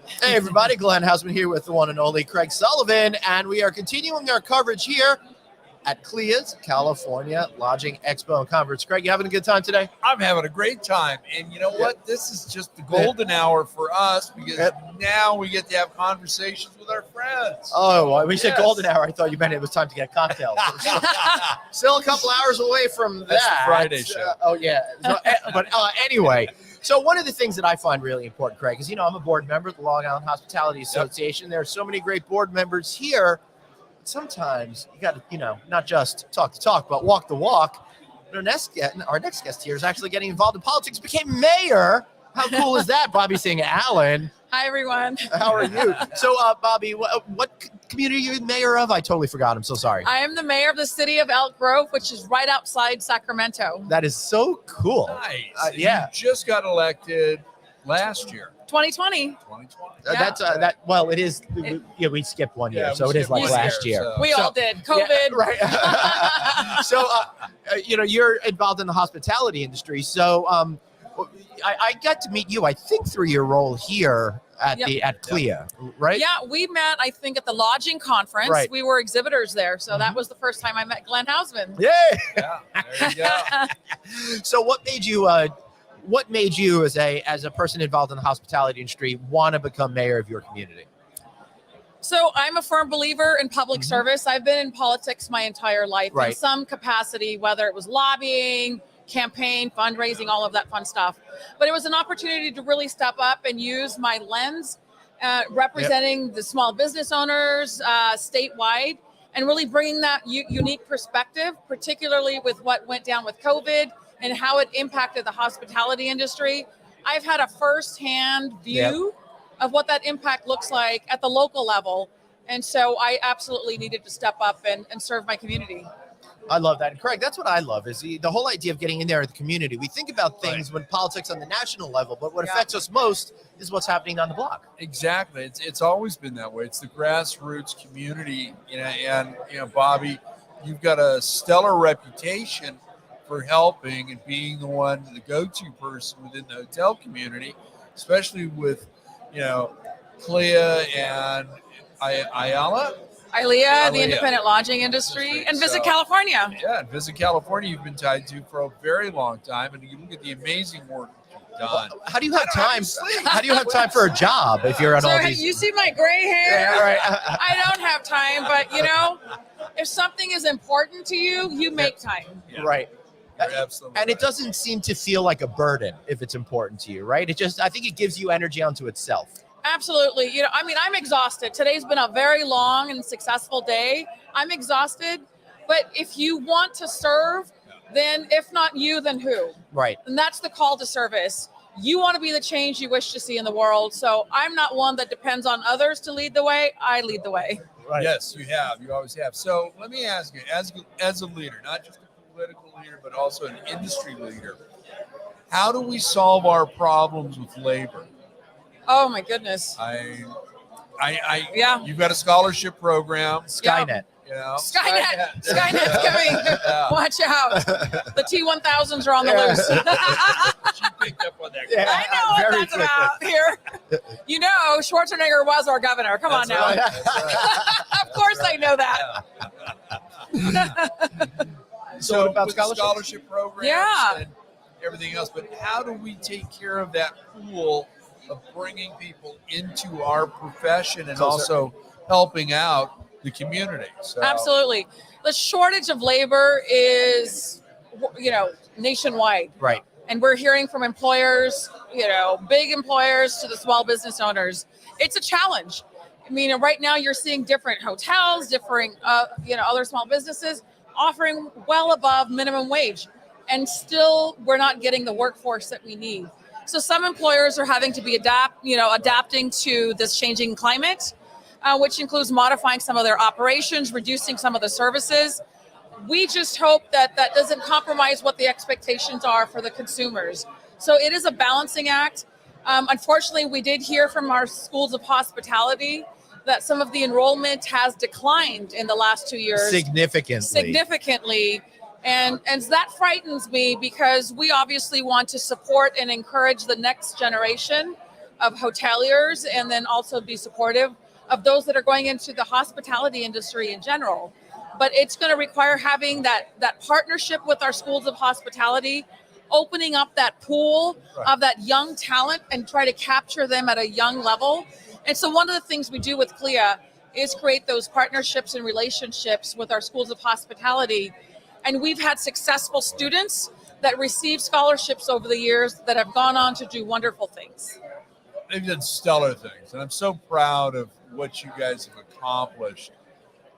Hey everybody, Glenn Hausman here with the one and only Craig Sullivan, and we are continuing our coverage here at Clia's California Lodging Expo and Conference. Craig, you having a good time today? I'm having a great time. And you know what? This is just the golden hour for us because now we get to have conversations with our friends. Oh, well, we said golden hour. I thought you meant it was time to get cocktails. Still a couple hours away from that. That's the Friday show. Oh, yeah. So, but anyway, so one of the things that I find really important, Craig, is, I'm a board member of the Long Island Hospitality Association. There are so many great board members here. Sometimes you got to, not just talk the talk, but walk the walk. Our next guest here is actually getting involved in politics, became mayor. How cool is that? Bobby Singh Allen. Hi, everyone. How are you? So, Bobby, what community are you mayor of? I totally forgot. I'm so sorry. I am the mayor of the city of Elk Grove, which is right outside Sacramento. That is so cool. Nice. Yeah. You just got elected last year. 2020. Well, it is. We skipped 1 year, so it is like last year. So. We all did. COVID. Yeah, right. So, you're involved in the hospitality industry. So, I got to meet you, I think, through your role here at Clia, right? Yeah, we met, I think, at the lodging conference. Right. We were exhibitors there, so that was the first time I met Glenn Hausman. Yay! Yeah, there you go. So, what made you? What made you, as a person involved in the hospitality industry, want to become mayor of your community? So I'm a firm believer in public service. I've been in politics my entire life in some capacity, whether it was lobbying, campaign, fundraising, all of that fun stuff. But it was an opportunity to really step up and use my lens, representing the small business owners statewide, and really bringing that unique perspective, particularly with what went down with COVID and how it impacted the hospitality industry. I've had a firsthand view of what that impact looks like at the local level. And so I absolutely needed to step up and serve my community. I love that. And Craig, that's what I love is the whole idea of getting in there at the community. We think about things when politics on the national level, but what affects us most is what's happening on the block. Exactly. It's always been that way. It's the grassroots community, and Bobby, you've got a stellar reputation for helping and being the go-to person within the hotel community, especially with, Clia and Clia, the independent lodging industry, and Visit California. Yeah, and Visit California you've been tied to for a very long time, and you look at the amazing work you've done. How do you have time? How do you have time for a job if you're on all these? You see my gray hair? Yeah, right. I don't have time, but if something is important to you, you make time. Yeah. Right. Absolutely. And it doesn't seem to feel like a burden if it's important to you, right? I think it gives you energy unto itself. Absolutely. I'm exhausted. Today's been a very long and successful day. I'm exhausted, but if you want to serve, then if not you, then who? Right. And that's the call to service. You want to be the change you wish to see in the world. So I'm not one that depends on others to lead the way. I lead the way. Right. Yes, you have. You always have. So let me ask you, as a leader, not just a political leader, but also an industry leader, how do we solve our problems with labor? Oh my goodness. You've got a scholarship program. Skynet. Skynet's coming. Yeah. Watch out. The T-1000s are on the loose. She picked up on that. Yeah, I know what that's about here. Schwarzenegger was our governor. Come on now. Right. Of course I know that. So about with scholarship programs and everything else, but how do we take care of that pool of bringing people into our profession and also helping out the community? So. Absolutely. The shortage of labor is, nationwide. Right. And we're hearing from employers, big employers to the small business owners. It's a challenge. Right now you're seeing different hotels, different, other small businesses offering well above minimum wage. And still we're not getting the workforce that we need. So some employers are having to be adapting to this changing climate, which includes modifying some of their operations, reducing some of the services. We just hope that doesn't compromise what the expectations are for the consumers. So it is a balancing act. Unfortunately, we did hear from our schools of hospitality that some of the enrollment has declined in the last 2 years. Significantly. And that frightens me because we obviously want to support and encourage the next generation of hoteliers, and then also be supportive of those that are going into the hospitality industry in general. But it's going to require having that partnership with our schools of hospitality, opening up that pool of that young talent and try to capture them at a young level. And so one of the things we do with Clia is create those partnerships and relationships with our schools of hospitality. And we've had successful students that receive scholarships over the years that have gone on to do wonderful things. They've done stellar things, and I'm so proud of what you guys have accomplished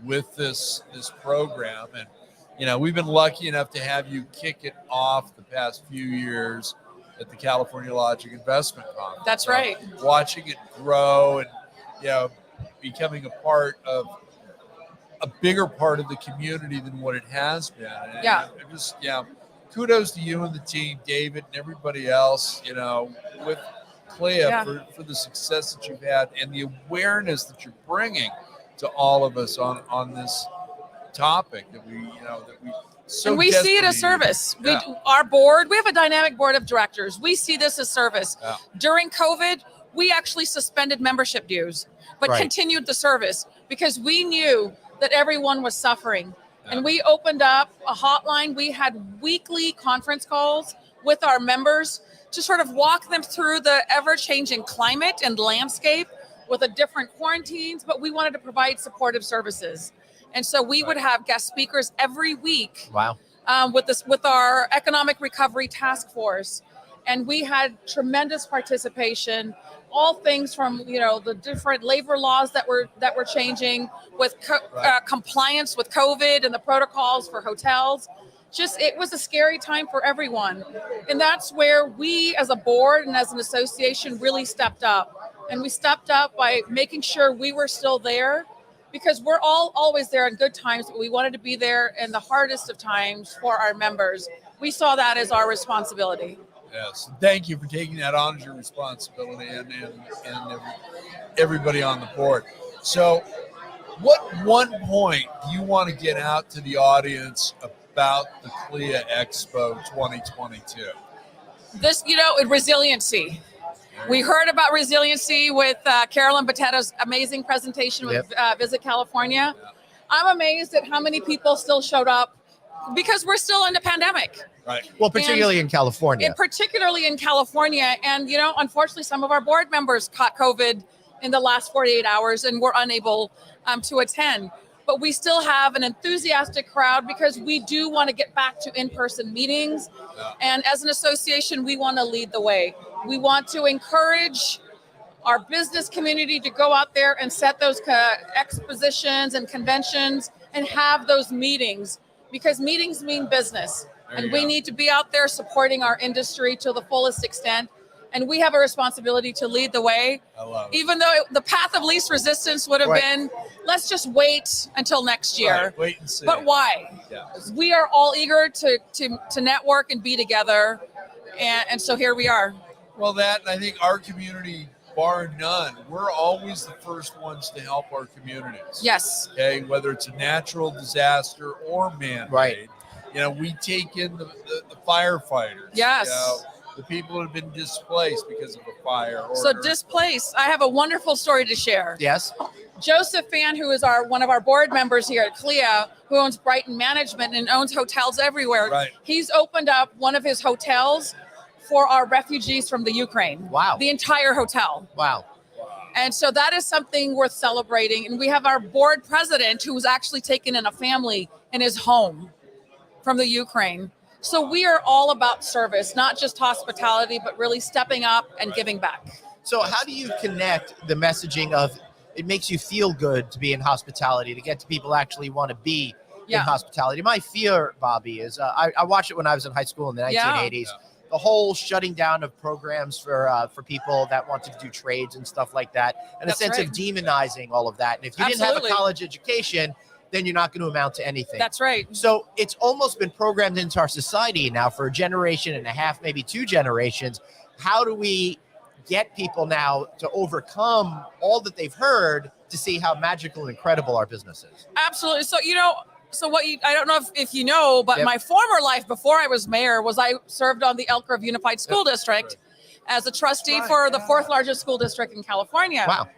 with this program. And we've been lucky enough to have you kick it off the past few years at the California Lodging Investment Conference. That's right. Watching it grow and becoming a part of a bigger part of the community than what it has been. And just kudos to you and the team, David, and everybody else, with Clia for the success that you've had and the awareness that you're bringing to all of us on this topic that we so and we see it as desperately service. need. Our board, we have a dynamic board of directors. We see this as service. Yeah. During COVID, we actually suspended membership dues, but continued the service because we knew that everyone was suffering. Yeah. And we opened up a hotline. We had weekly conference calls with our members to sort of walk them through the ever-changing climate and landscape with the different quarantines, but we wanted to provide supportive services. And so we would have guest speakers every week. Wow. With our economic recovery task force. And we had tremendous participation, all things from, the different labor laws that were changing with compliance with COVID and the protocols for hotels. It was a scary time for everyone. And that's where we as a board and as an association really stepped up. And we stepped up by making sure we were still there, because we're always there in good times, but we wanted to be there in the hardest of times for our members. We saw that as our responsibility. Yes. Thank you for taking that on as your responsibility and everybody on the board. So what one point do you want to get out to the audience about the Clia Expo 2022? This, resiliency. We heard about resiliency with Carolyn Batetta's amazing presentation with Visit California. Yeah. I'm amazed at how many people still showed up because we're still in the pandemic. Right. Well, particularly in California. And particularly in California. And, unfortunately, some of our board members caught COVID in the last 48 hours and were unable to attend. But we still have an enthusiastic crowd because we do want to get back to in-person meetings. Yeah. And as an association, we want to lead the way. We want to encourage our business community to go out there and set those expositions and conventions and have those meetings, because meetings mean business. And we need to be out there supporting our industry to the fullest extent. And we have a responsibility to lead the way. I love it. Even though the path of least resistance would have been, let's just wait until next year. Right. Wait and see. But why? Yeah. We are all eager to network and be together. And so here we are. Well, I think our community, bar none, we're always the first ones to help our communities. Yes. Okay, whether it's a natural disaster or man-made. Right. We take in the firefighters. Yes. The people who have been displaced because of a fire. So displaced, I have a wonderful story to share. Yes. Joseph Fan, who is one of our board members here at Clia, who owns Brighton Management and owns hotels everywhere. Right. He's opened up one of his hotels for our refugees from the Ukraine. Wow. The entire hotel. Wow. And so that is something worth celebrating. And we have our board president who was actually taken in a family in his home from the Ukraine. So we are all about service, not just hospitality, but really stepping up and giving back. So how do you connect the messaging of it makes you feel good to be in hospitality, to get to people actually want to be in hospitality? My fear, Bobby, is I watched it when I was in high school in the 1980s. Yeah. The whole shutting down of programs for people that wanted to do trades and stuff like that, and That's a sense right. of demonizing all of that. And if you didn't have a college education, then you're not going to amount to anything. That's right. So it's almost been programmed into our society now for a generation and a half, maybe 2 generations. How do we get people now to overcome all that they've heard to see how magical and incredible our business is? Absolutely. So, I don't know if you know, but my former life before I was mayor was I served on the Elk Grove Unified School District. as a trustee Right, for the yeah. 4th largest school district in California. Wow.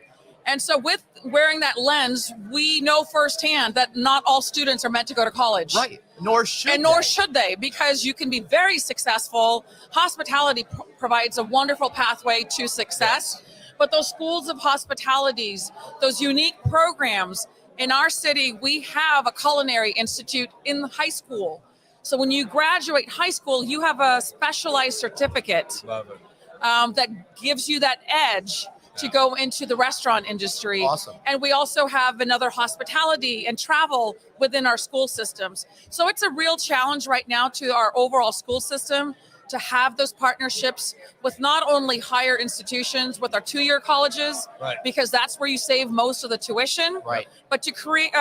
And so with wearing that lens, we know firsthand that not all students are meant to go to college. Right. Nor should And nor they. should they, because you can be very successful. Hospitality provides a wonderful pathway to success. But those schools of hospitalities, those unique programs, in our city, we have a culinary institute in high school. So when you graduate high school, you have a specialized certificate Love it. that gives you that edge to go into the restaurant industry. Awesome. And we also have another hospitality and travel within our school systems. So it's a real challenge right now to our overall school system to have those partnerships with not only higher institutions, with our 2-year colleges, Right. because that's where you save most of the tuition, Right. but to create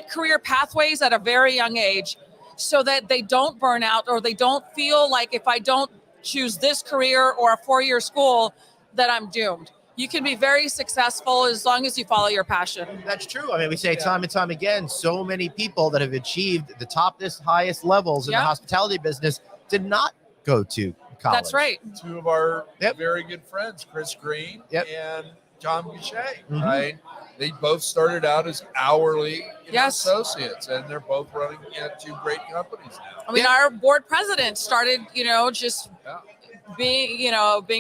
career pathways at a very young age so that they don't burn out, or they don't feel like if I don't choose this career or a 4-year school that I'm doomed. You can be very successful as long as you follow your passion. That's true. I mean, we say time and time again, so many people that have achieved the highest levels in the Yep. hospitality business did not go to college. That's right. 2 of our Yep. very good friends, Chris Green Yep. and Tom Goucher, Mhm. right? They both started out as hourly Yes. associates, and they're both running 2 great companies now. I mean, our board president started, just Yeah. being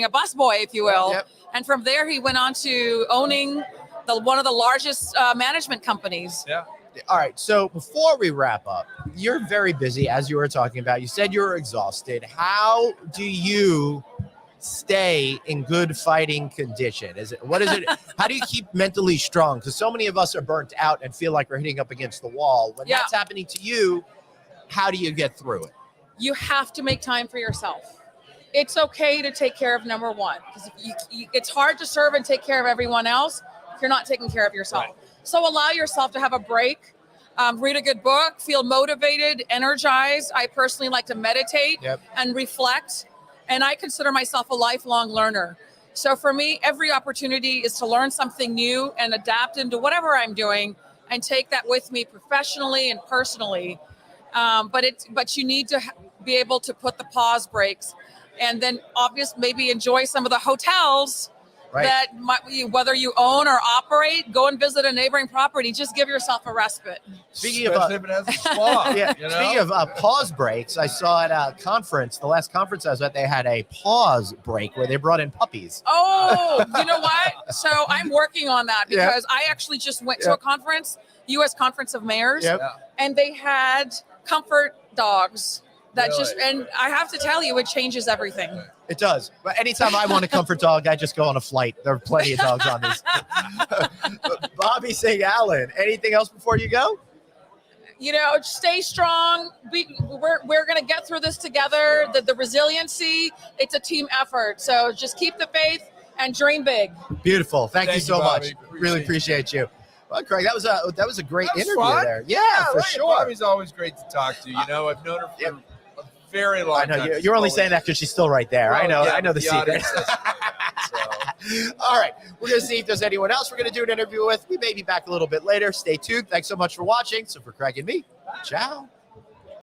a busboy, if you will. Yep. And from there, he went on to owning one of the largest management companies. Yeah. All right. So before we wrap up, you're very busy, as you were talking about. You said you're exhausted. How do you stay in good fighting condition? How do you keep mentally strong? Because so many of us are burnt out and feel like we're hitting up against the wall. When Yeah. that's happening to you, how do you get through it? You have to make time for yourself. It's okay to take care of number one, because it's hard to serve and take care of everyone else if you're not taking care of yourself. Right. So allow yourself to have a break, read a good book, feel motivated, energized. I personally like to meditate Yep. and reflect, and I consider myself a lifelong learner. So for me, every opportunity is to learn something new and adapt into whatever I'm doing and take that with me professionally and personally. But you need to be able to put the pause breaks, and then maybe enjoy some of the hotels Right. that whether you own or operate. Go and visit a neighboring property. Just give yourself a respite. Speaking of Especially if it has a spa. yeah, you know? speaking of pause breaks, I saw at a conference, the last conference I was at, they had a pause break where they brought in puppies. Oh, you know what? So I'm working on that Yeah. because I actually just went to Yeah. a conference, U.S. Conference of Mayors, Yep. Yeah. and they had comfort dogs. That Really? and I have to tell you, it changes everything. It does. But anytime I want a comfort dog, I just go on a flight. There are plenty of dogs on these. Bobby St. Allen, anything else before you go? Stay strong. We're going to get through this together. The resiliency, it's a team effort. So just keep the faith and dream big. Beautiful. Thank you Thank so you, much. Bobby. Really appreciate you. Well, Craig, that was a great That was interview fun. there. Yeah, for right. sure. Bobby's always great to talk to. I've known her for Yep. a very long I know time. you're only saying that because she's still right there. I know. Yeah, I know the secret. audience doesn't know. So. All right, we're going to see if there's anyone else we're going to do an interview with. We may be back a little bit later. Stay tuned. Thanks so much for watching. So for Craig and me, ciao.